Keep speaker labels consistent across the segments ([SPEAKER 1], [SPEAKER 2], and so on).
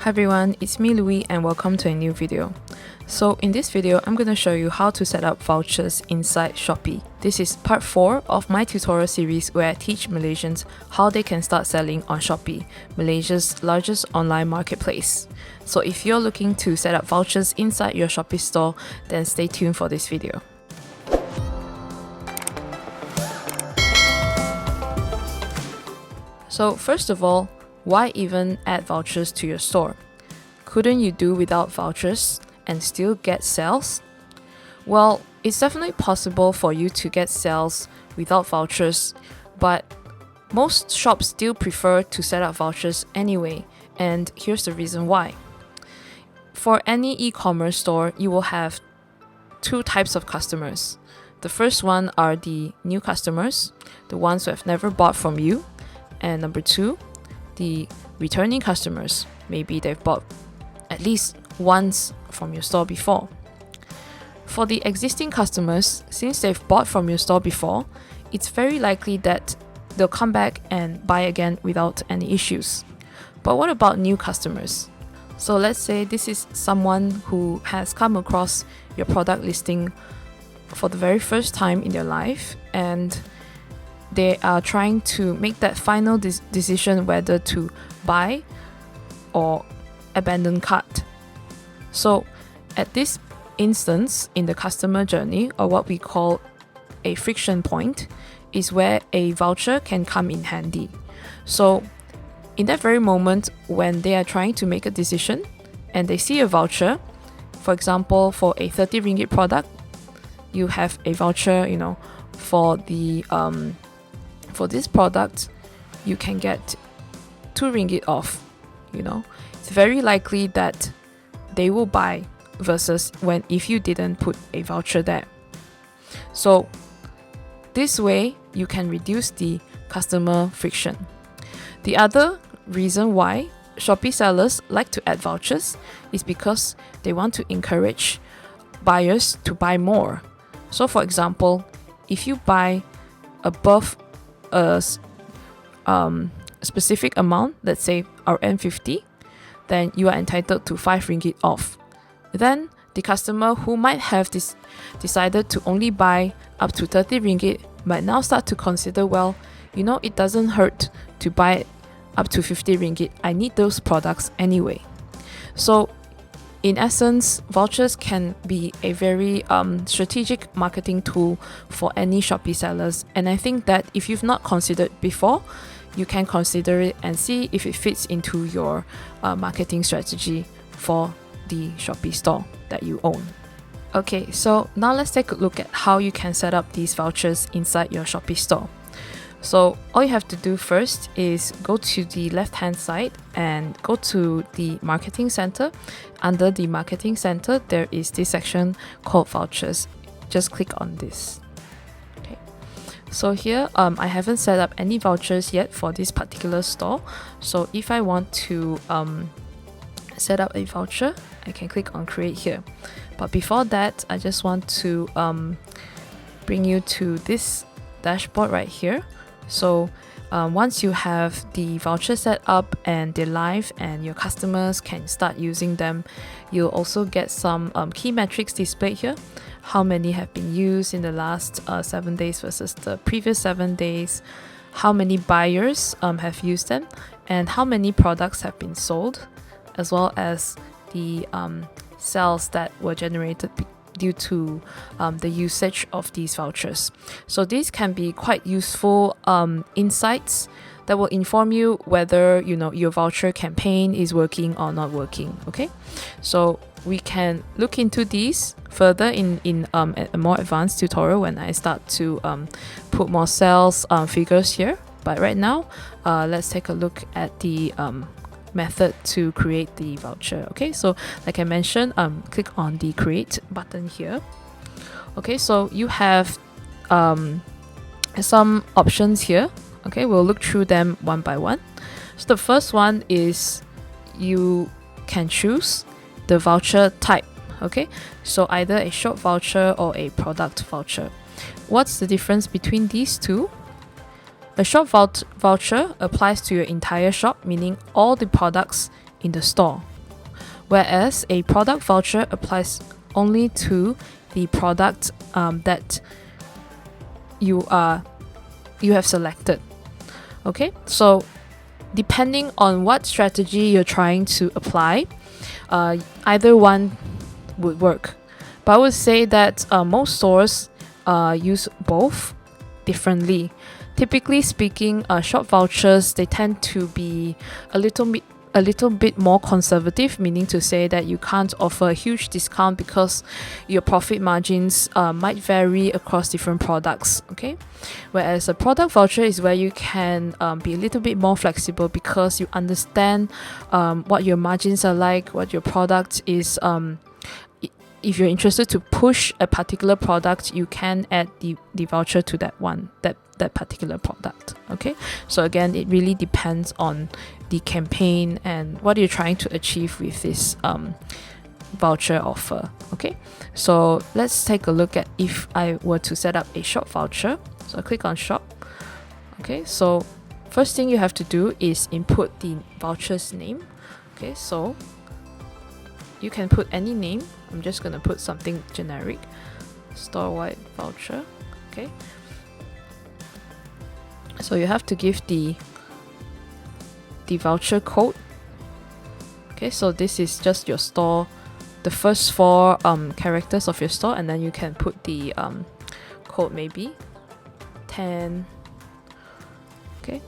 [SPEAKER 1] Hi everyone, it's me Louie and welcome to a new video. So in this video, I'm going to show you how to set up vouchers inside Shopee. This is part 4 of my tutorial series where I teach Malaysians how they can start selling on Shopee, Malaysia's largest online marketplace. So if you're looking to set up vouchers inside your Shopee store, then stay tuned for this video. So first of all, why even add vouchers to your store? Couldn't you do without vouchers and still get sales? Well, it's definitely possible for you to get sales without vouchers, but most shops still prefer to set up vouchers anyway, and here's the reason why. For any e-commerce store, you will have two types of customers. The first one are the new customers, the ones who have never bought from you, and number two, the returning customers. Maybe they've bought at least once from your store before. For the existing customers, since they've bought from your store before, it's very likely that they'll come back and buy again without any issues. But what about new customers? So let's say this is someone who has come across your product listing for the very first time in their life, and they are trying to make that final decision whether to buy or abandon cart. So at this instance in the customer journey, or what we call a friction point, is where a voucher can come in handy. So in that very moment when they are trying to make a decision and they see a voucher, for example, for a 30 ringgit product, you have a voucher, for the for this product, you can get 2 ringgit off. It's very likely that they will buy versus if you didn't put a voucher there. So this way, you can reduce the customer friction. The other reason why Shopee sellers like to add vouchers is because they want to encourage buyers to buy more. So for example, if you buy above a specific amount, let's say RM50, then you are entitled to 5 ringgit off. Then the customer who might have decided to only buy up to 30 ringgit might now start to consider, it doesn't hurt to buy up to 50 ringgit. I need those products anyway. So in essence, vouchers can be a very strategic marketing tool for any Shopee sellers, and I think that if you've not considered before, you can consider it and see if it fits into your marketing strategy for the Shopee store that you own. Okay, so now let's take a look at how you can set up these vouchers inside your Shopee store. So all you have to do first is go to the left hand side and go to the marketing center. Under the marketing center, there is this section called vouchers. Just click on this. Okay. So here, I haven't set up any vouchers yet for this particular store. So if I want to set up a voucher, I can click on create here. But before that, I just want to bring you to this dashboard right here. So once you have the voucher set up and they're live and your customers can start using them, you'll also get some key metrics displayed here. How many have been used in the last 7 days versus the previous 7 days, how many buyers have used them, and how many products have been sold, as well as the sales that were generated due to the usage of these vouchers. So these can be quite useful insights that will inform you whether your voucher campaign is working or not working. Okay, so we can look into these further in a more advanced tutorial when I start to put more sales figures here. But right now, let's take a look at the method to create the voucher. Okay, so like I mentioned, click on the create button here. Okay, so you have some options here. Okay, we'll look through them one by one. So the first one is you can choose the voucher type. Okay, so either a shop voucher or a product voucher. What's the difference between these two? A shop voucher applies to your entire shop, meaning all the products in the store. whereas a product voucher applies only to the product that you have selected. Okay, so depending on what strategy you're trying to apply, either one would work. But I would say that most stores use both differently. Typically speaking, shop vouchers, they tend to be a little bit more conservative, meaning to say that you can't offer a huge discount because your profit margins might vary across different products. Okay, whereas a product voucher is where you can be a little bit more flexible because you understand what your margins are like, what your product is. If you're interested to push a particular product, you can add the voucher to that particular product. Okay, so again, it really depends on the campaign and what you're trying to achieve with this voucher offer. Okay, so let's take a look at if I were to set up a shop voucher. So I click on shop. Okay, so first thing you have to do is input the voucher's name. Okay, so you can put any name. I'm just gonna put something generic, store-wide voucher. Okay, so you have to give the voucher code. Okay, so this is just your store, the first 4 characters of your store, and then you can put the code, maybe 10. Okay,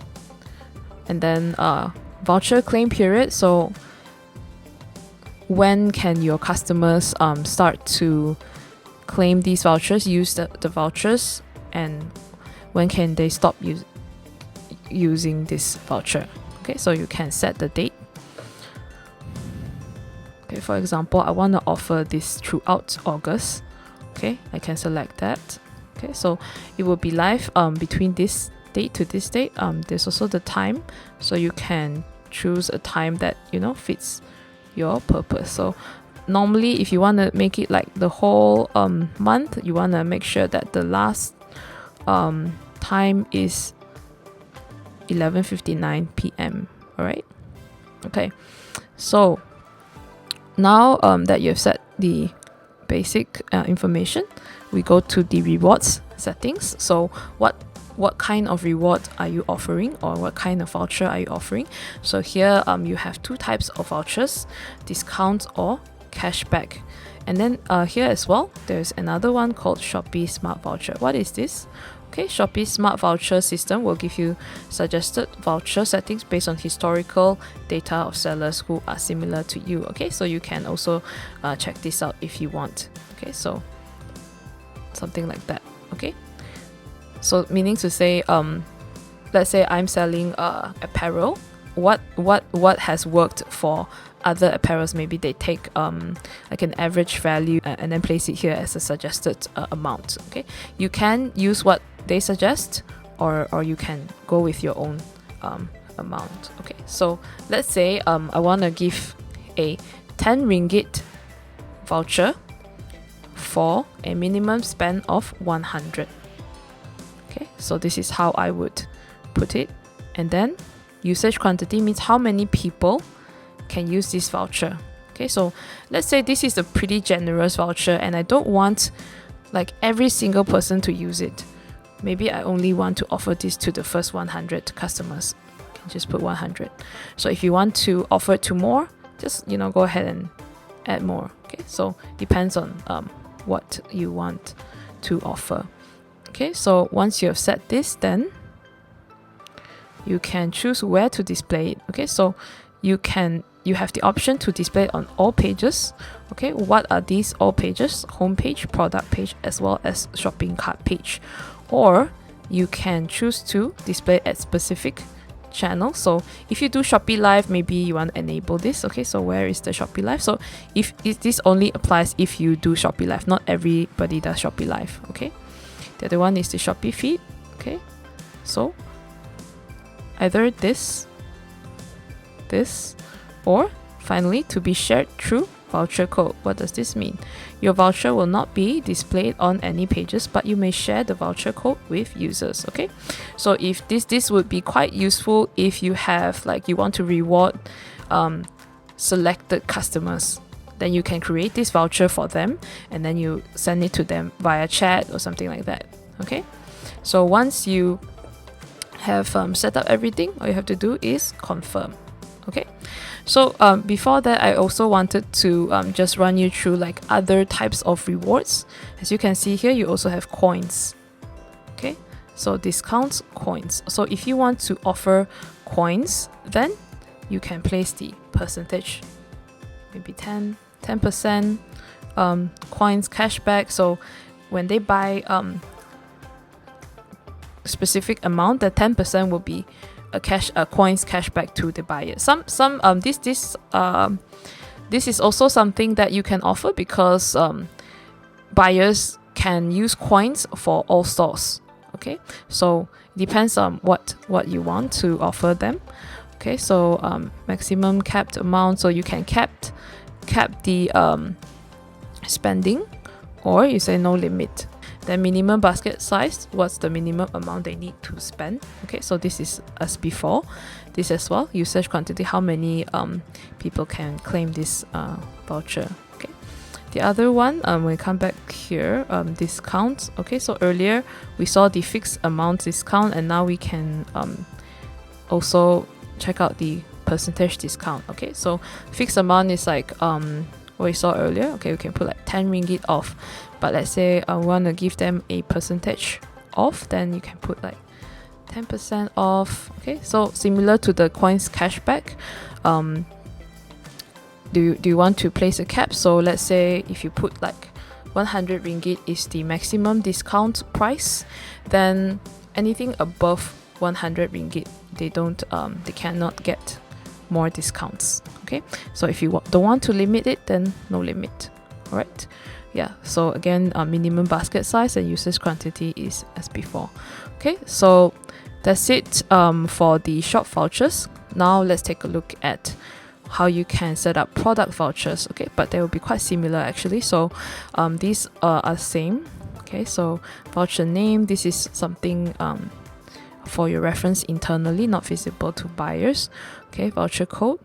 [SPEAKER 1] and then voucher claim period. So when can your customers start to claim these vouchers, use the vouchers, and when can they stop using this voucher? Okay, so you can set the date. Okay, for example, I want to offer this throughout August. Okay, I can select that. Okay, so it will be live between this date to this date. There's also the time, so you can choose a time that fits your purpose. So normally, if you want to make it like the whole month, you want to make sure that the last time is 11:59 p.m. All right. Okay, so now that you've set the basic information, we go to the rewards settings. So what kind of reward are you offering, or what kind of voucher are you offering? So here you have 2 types of vouchers: discount or cashback. And then here as well, there's another one called Shopee Smart Voucher. What is this? Okay, Shopee Smart Voucher system will give you suggested voucher settings based on historical data of sellers who are similar to you. Okay, so you can also check this out if you want. Okay, so something like that. Okay, so meaning to say, let's say I'm selling apparel. What has worked for other apparels? Maybe they take like an average value and then place it here as a suggested amount. Okay, you can use what they suggest, or you can go with your own amount. Okay, so let's say I want to give a 10 ringgit voucher for a minimum spend of 100. Okay, so this is how I would put it. And then usage quantity means how many people can use this voucher. Okay, so let's say this is a pretty generous voucher and I don't want like every single person to use it. Maybe I only want to offer this to the first 100 customers. You can just put 100. So if you want to offer it to more, just go ahead and add more. Okay, so depends on what you want to offer. Okay, so once you have set this, then you can choose where to display it. Okay, so you have the option to display it on all pages. Okay, what are these all pages? Home page, product page, as well as shopping cart page. Or you can choose to display at specific channels. So if you do Shopee Live, maybe you want to enable this. Okay, so where is the Shopee Live? So if this only applies if you do Shopee Live, not everybody does Shopee Live. Okay, the other one is the Shopee feed. Okay, so either this, or finally to be shared through voucher code. What does this mean? Your voucher will not be displayed on any pages, but you may share the voucher code with users. Okay, so if this would be quite useful if you have you want to reward selected customers. Then you can create this voucher for them and then you send it to them via chat or something like that. Okay, so once you have set up everything, all you have to do is confirm. Okay, so before that, I also wanted to just run you through like other types of rewards. As you can see here, you also have coins. Okay, so discounts, coins. So if you want to offer coins, then you can place the percentage, maybe 10% coins cashback. So when they buy specific amount, the 10% will be a coins cashback to the buyer. This is also something that you can offer because buyers can use coins for all stores. Okay, so it depends on what you want to offer them. Okay, so maximum capped amount, so you can cap the spending, or you say no limit. Then minimum basket size, what's the minimum amount they need to spend. Okay, so this is as before. This as well, usage quantity, how many people can claim this voucher. Okay, the other one, when we come back here, discounts. Okay, so earlier we saw the fixed amount discount, and now we can also check out the percentage discount. Okay, so fixed amount is like what we saw earlier. Okay, we can put like 10 ringgit off, but let's say I want to give them a percentage off, then you can put like 10% off. Okay, so similar to the coins cashback, do you want to place a cap? So let's say if you put like 100 ringgit is the maximum discount price, then anything above 100 ringgit, they cannot get more discounts. Okay, so if you don't want to limit it, then no limit. All right, yeah, so again, minimum basket size and usage quantity is as before. Okay, so that's it for the shop vouchers. Now let's take a look at how you can set up product vouchers. Okay, but they will be quite similar actually. So these are same. Okay, so voucher name, this is something for your reference internally, not visible to buyers. Okay, voucher code,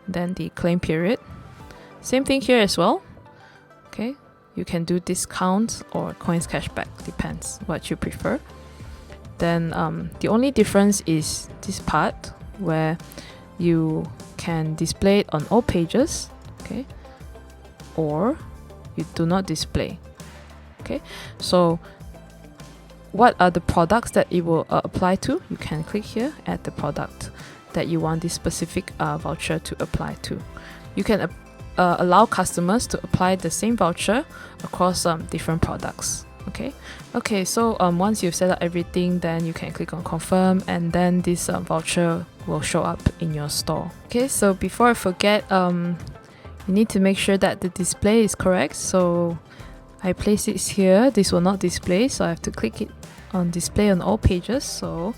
[SPEAKER 1] then the claim period, same thing here as well. Okay, you can do discount or coins cashback, depends what you prefer. Then the only difference is this part where you can display it on all pages, okay, or you do not display. Okay, so what are the products that it will apply to? You can click here, add the product that you want this specific voucher to apply to. You can allow customers to apply the same voucher across different products. Okay, so once you've set up everything, then you can click on confirm, and then this voucher will show up in your store. Okay, so before I forget, you need to make sure that the display is correct. So I place it here, this will not display, so I have to click it on display on all pages. So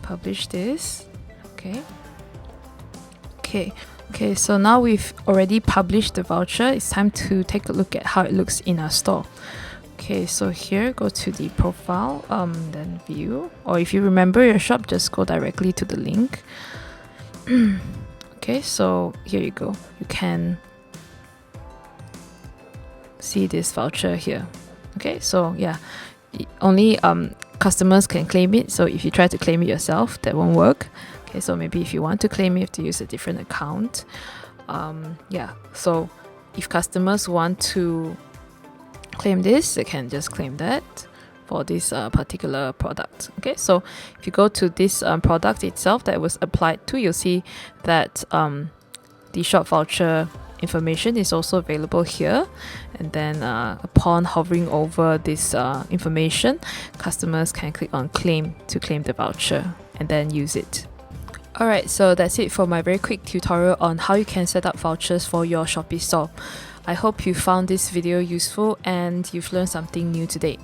[SPEAKER 1] publish this. Okay, so now we've already published the voucher. It's time to take a look at how it looks in our store. Okay, so here, go to the profile, then view, or if you remember your shop, just go directly to the link. Okay, so here you go. You can see this voucher here. Okay, so yeah, only customers can claim it. So if you try to claim it yourself, that won't work. Okay, so maybe if you want to claim it, you have to use a different account. Yeah, so if customers want to claim this, they can just claim that for this particular product. Okay, so if you go to this product itself that was applied to, you'll see that the shop voucher information is also available here, and then upon hovering over this information, customers can click on claim to claim the voucher and then use it. Alright, so that's it for my very quick tutorial on how you can set up vouchers for your Shopee store. I hope you found this video useful and you've learned something new today.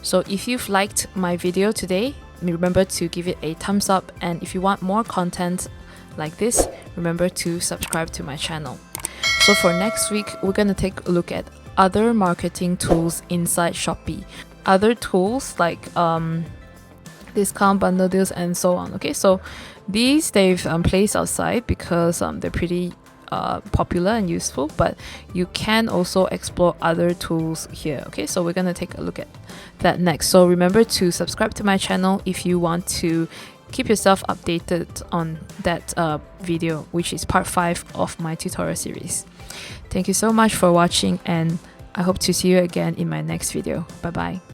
[SPEAKER 1] So if you've liked my video today, remember to give it a thumbs up, and if you want more content like this, remember to subscribe to my channel. So for next week, we're going to take a look at other marketing tools inside Shopee. Other tools like discount bundle deals and so on. Okay, so these they've placed outside because they're pretty popular and useful, but you can also explore other tools here. Okay, so we're gonna take a look at that next. So remember to subscribe to my channel if you want to keep yourself updated on that video, which is part 5 of my tutorial series. Thank you so much for watching, and I hope to see you again in my next video. Bye bye.